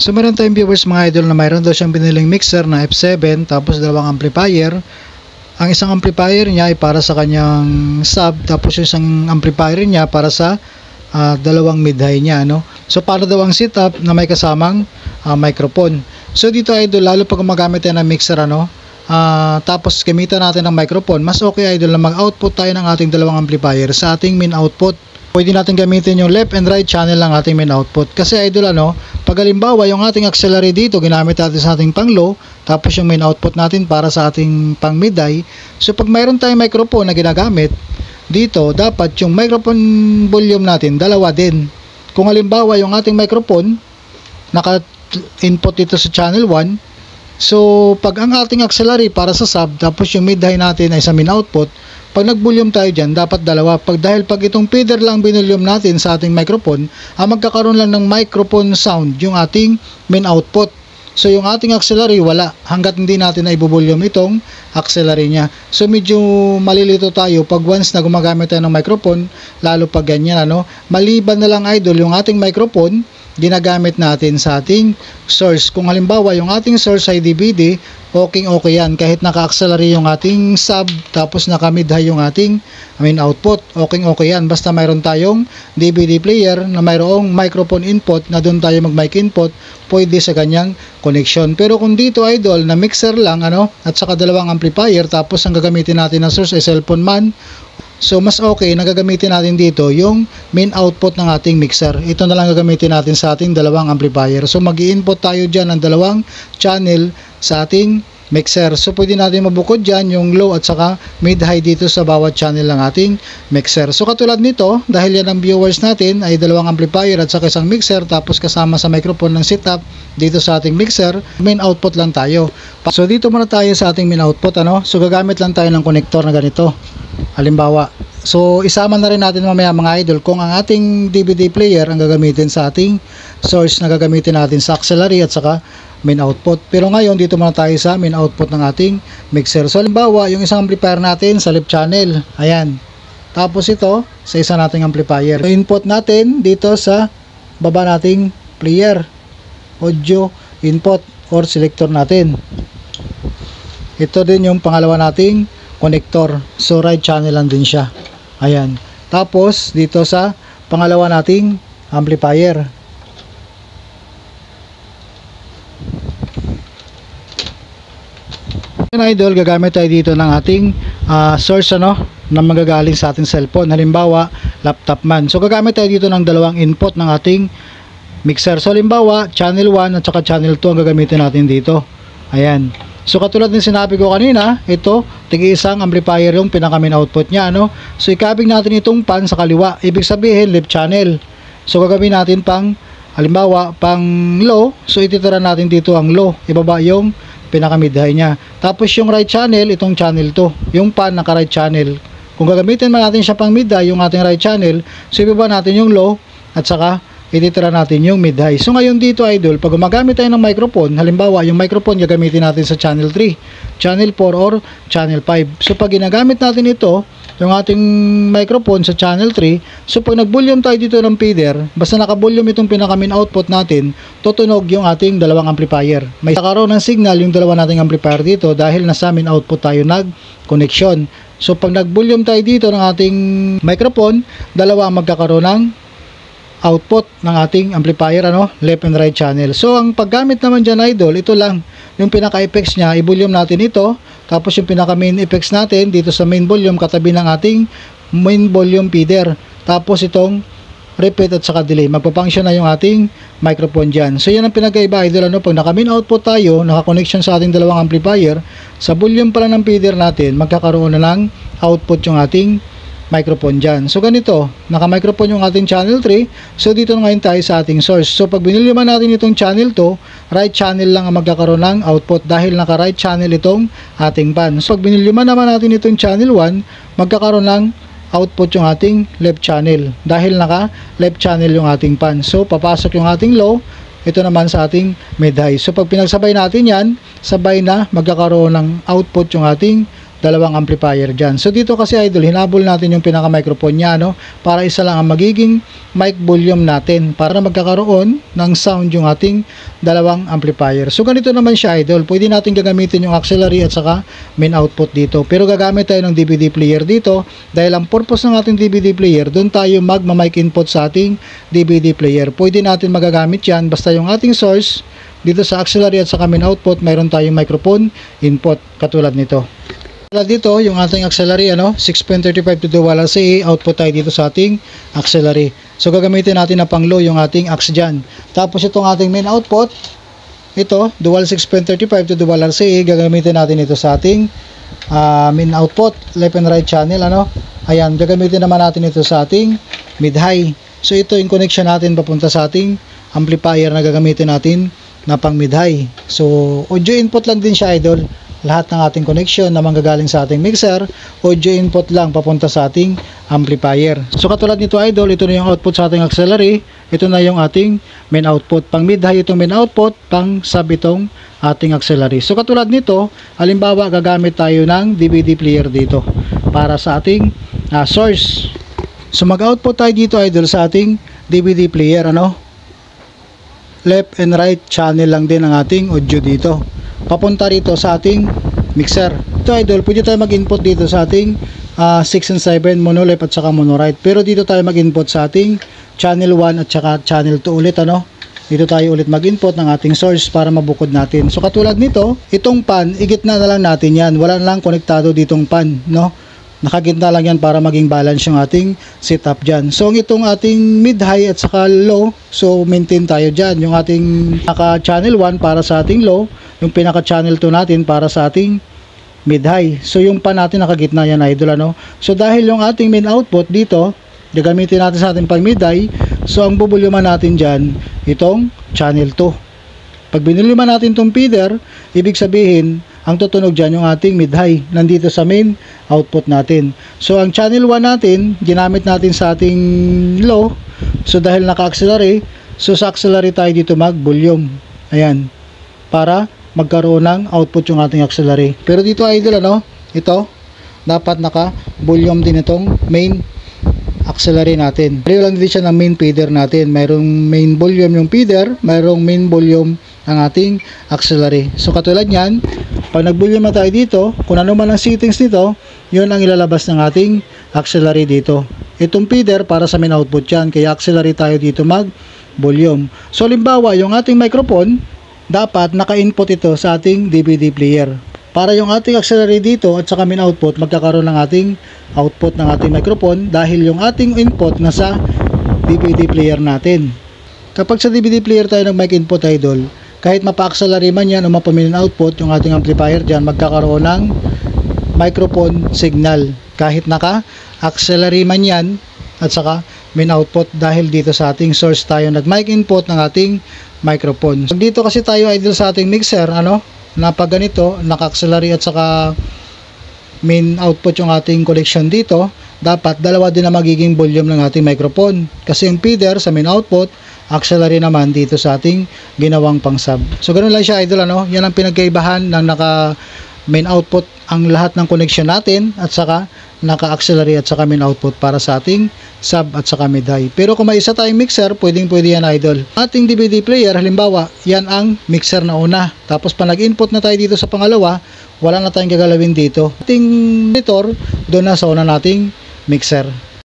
So meron tayong viewers mga idol na mayroon daw siyang biniling mixer na F7 tapos dalawang amplifier. Ang isang amplifier niya ay para sa kanyang sub, tapos yung isang amplifier niya para sa dalawang mid-high niya, no? So para daw ang setup na may kasamang microphone. So dito idol, lalo pag gumagamit tayo ng mixer, tapos gamitan natin ng microphone, mas okay idol na mag-output tayo ng ating dalawang amplifier sa ating main output. Pwede natin gamitin yung left and right channel ng ating main output. Kasi idol, pag halimbawa yung ating auxiliary dito ginamit natin sa ating pang low, tapos yung main output natin para sa ating pang mid high. So pag mayroon tayong microphone na ginagamit dito, dapat yung microphone volume natin dalawa din. Kung halimbawa yung ating microphone naka-input dito sa channel 1, so pag ang ating auxiliary para sa sub, tapos yung mid high natin ay sa main output, pag nag-volume tayo dyan, dapat dalawa. Dahil pag itong feeder lang binolium natin sa ating microphone, magkakaroon lang ng microphone sound yung ating main output. So yung ating auxiliary wala, hanggat hindi natin na i-volume itong auxiliary niya. So medyo malilito tayo pag once na gumagamit tayo ng microphone, lalo pag ganyan, maliban na lang idol yung ating microphone ginagamit natin sa ating source. Kung halimbawa yung ating source ay DVD, okay yan. Kahit naka-auxiliary yung ating sub, tapos naka-mid-high yung ating main output, okay yan. Basta mayroon tayong DVD player na mayroong microphone input na doon tayo mag-mic input, pwede sa kanyang connection. Pero kung dito idol, na mixer lang, at saka dalawang amplifier, tapos ang gagamitin natin na source ay cellphone man, so mas okay na gagamitin natin dito yung main output ng ating mixer. Ito na lang gagamitin natin sa ating dalawang amplifier. So mag-i-input tayo dyan ng dalawang channel sa ating mixer. So pwede natin mabukod dyan yung low at saka mid-high dito sa bawat channel ng ating mixer. So katulad nito, dahil yan ang viewers natin ay dalawang amplifier at saka isang mixer, tapos kasama sa microphone ng setup dito sa ating mixer, main output lang tayo. So dito muna tayo sa ating main output, So gagamit lang tayo ng connector na ganito. Halimbawa, so isama na rin natin mamaya mga idol kung ang ating DVD player ang gagamitin sa ating source na gagamitin natin sa auxiliary at saka main output. Pero ngayon dito muna tayo sa main output ng ating mixer. So halimbawa, yung isang amplifier natin sa left channel, ayan. Tapos ito sa isa nating amplifier. So, input natin dito sa baba nating player, audio input or selector natin. Ito din yung pangalawa nating connector. So right channel lang din siya. Ayan. Tapos dito sa pangalawa nating amplifier. Idol, gagamit tayo dito ng ating source na magagaling sa ating cellphone. Halimbawa, laptop man. So gagamit tayo dito ng dalawang input ng ating mixer. So halimbawa, channel 1 at saka channel 2 ang gagamitin natin dito. Ayan. So katulad ng sinabi ko kanina, ito, tig-isang amplifier yung pinaka-main output niya, So ikabig natin itong pan sa kaliwa, ibig sabihin left channel. So gagawin natin halimbawa, pang low, so ititira natin dito ang low, ibaba yung pinaka-mid-high niya. Tapos yung right channel, itong channel 2, yung pan naka-right channel. Kung gagamitin man natin siya pang mid-high, yung ating right channel, so ibaba natin yung low, at saka ititira natin yung mid-high. So ngayon dito idol, pag gumagamit tayo ng microphone, halimbawa yung microphone gagamitin natin sa channel 3, channel 4 or channel 5. So pag ginagamit natin ito, yung ating microphone sa channel 3, so pag nag-volume tayo dito ng feeder, basta naka-volume itong pinaka-main output natin, tutunog yung ating dalawang amplifier. May kakaroon ng signal yung dalawa nating amplifier dito dahil nasa main output tayo nag-connection. So pag nag-volume tayo dito ng ating microphone, dalawa ang magkakaroon ng output ng ating amplifier, left and right channel. So ang paggamit naman dyan idol, ito lang yung pinaka-effects nya, i-volume natin ito, tapos yung pinaka-main effects natin dito sa main volume katabi ng ating main volume feeder, tapos itong repeat at saka delay, magpa-function na yung ating microphone dyan. So yan ang pinagkaiba idol, pag naka-main output tayo, naka-connection sa ating dalawang amplifier, sa volume pala ng feeder natin, magkakaroon na ng output yung ating microphone dyan. So ganito, naka-microphone yung ating channel 3. So dito ngayon tayo sa ating source. So pag biniliman natin itong channel 2, right channel lang ang magkakaroon ng output dahil naka-right channel itong ating pan. So pag biniliman naman natin itong channel 1, magkakaroon ng output yung ating left channel dahil naka-left channel yung ating pan. So papasok yung ating low, ito naman sa ating mid-high. So pag pinagsabay natin yan, sabay na magkakaroon ng output yung ating dalawang amplifier dyan. So dito kasi idol, hinabol natin yung pinaka microphone niya, no, para isa lang ang magiging mic volume natin para magkakaroon ng sound yung ating dalawang amplifier. So ganito naman siya idol, pwede natin gagamitin yung auxiliary at saka main output dito, pero gagamit tayo ng DVD player dito dahil ang purpose ng ating DVD player, doon tayo magma-mic input sa ating DVD player. Pwede natin magagamit yan basta yung ating source dito sa auxiliary at saka main output, mayroon tayong microphone input katulad nito. Dito yung ating auxiliary, 6.35 to dual RCA, output tayo dito sa ating auxiliary. So gagamitin natin na pang low yung ating aux dyan. Tapos itong ating main output, ito dual 6.35 to dual RCA, gagamitin natin ito sa ating main output, left and right channel, ayan, gagamitin naman natin ito sa ating mid high. So ito yung connection natin papunta sa ating amplifier na gagamitin natin na pang mid high. So audio input lang din siya idol. Lahat ng ating connection na manggagaling sa ating mixer, audio input lang papunta sa ating amplifier. So katulad nito idol, ito na yung output sa ating auxiliary, ito na yung ating main output. Pang mid high itong main output, pang sub itong ating auxiliary. So katulad nito, halimbawa gagamit tayo ng DVD player dito para sa ating source. So mag-output tayo dito idol sa ating DVD player, left and right channel lang din ang ating audio dito papunta rito sa ating mixer. Ito idol, pwede tayo mag-input dito sa ating 6 and 7 mono left at saka mono right, pero dito tayo mag-input sa ating channel 1 at saka channel 2 ulit, dito tayo ulit mag-input ng ating source para mabukod natin. So katulad nito, itong pan, igitna na lang natin yan, wala na lang konektado ditong pan, nakagitna lang yan para maging balance yung ating setup dyan. So itong ating mid high at saka low, so maintain tayo dyan. Yung ating naka channel 1 para sa ating low, yung pinaka channel 2 natin para sa ating mid high. So yung pan natin nakagitna yan idol, So dahil yung ating main output dito, gagamitin natin sa ating pang mid high, so ang bubulyoman natin dyan, itong channel 2. Pag binulyoman natin itong feeder, ibig sabihin, ang tutunog dyan yung ating mid-high nandito sa main output natin. So ang channel 1 natin ginamit natin sa ating low, so dahil naka-auxiliary, so sa auxiliary tayo dito mag-volume, ayan, para magkaroon ng output yung ating auxiliary. Pero dito idol, ito dapat naka-volume din itong main auxiliary natin. Pareho lang din siya ng main feeder natin, mayroong main volume yung feeder, mayroong main volume ang ating auxiliary. So katulad nyan, pag nag-volume na tayo dito, kung ano man ang settings nito, yun ang ilalabas ng ating auxiliary dito. Itong feeder para sa main output yan, kaya auxiliary tayo dito mag-volume. So limbawa, yung ating microphone, dapat naka-input ito sa ating DVD player. Para yung ating auxiliary dito at saka main output, magkakaroon ng ating output ng ating microphone dahil yung ating input nasa DVD player natin. Kapag sa DVD player tayo nag-mic input idol, kahit mapa-auxiliary man yan o mapa-main output, yung ating amplifier dyan, magkakaroon ng microphone signal. Kahit naka-auxiliary man yan at saka main output dahil dito sa ating source tayo nag-mic input ng ating microphone. So, dito kasi tayo idol sa ating mixer, na pag ganito, naka-auxiliary at saka main output yung ating connection dito, dapat dalawa din na magiging volume ng ating microphone. Kasi yung feeder sa main output, auxiliary naman dito sa ating ginawang pang sub. So ganoon lang siya idol, yan ang pinagkaibahan ng naka main output ang lahat ng connection natin at saka naka auxiliary at saka main output para sa ating sub at saka mid high. Pero kung may isa tayong mixer, pwede yan idol. Ating DVD player, halimbawa, yan ang mixer na una. Tapos pa nag-input na tayo dito sa pangalawa, wala na tayong gagalawin dito. Ating monitor, doon na sa una nating mixer.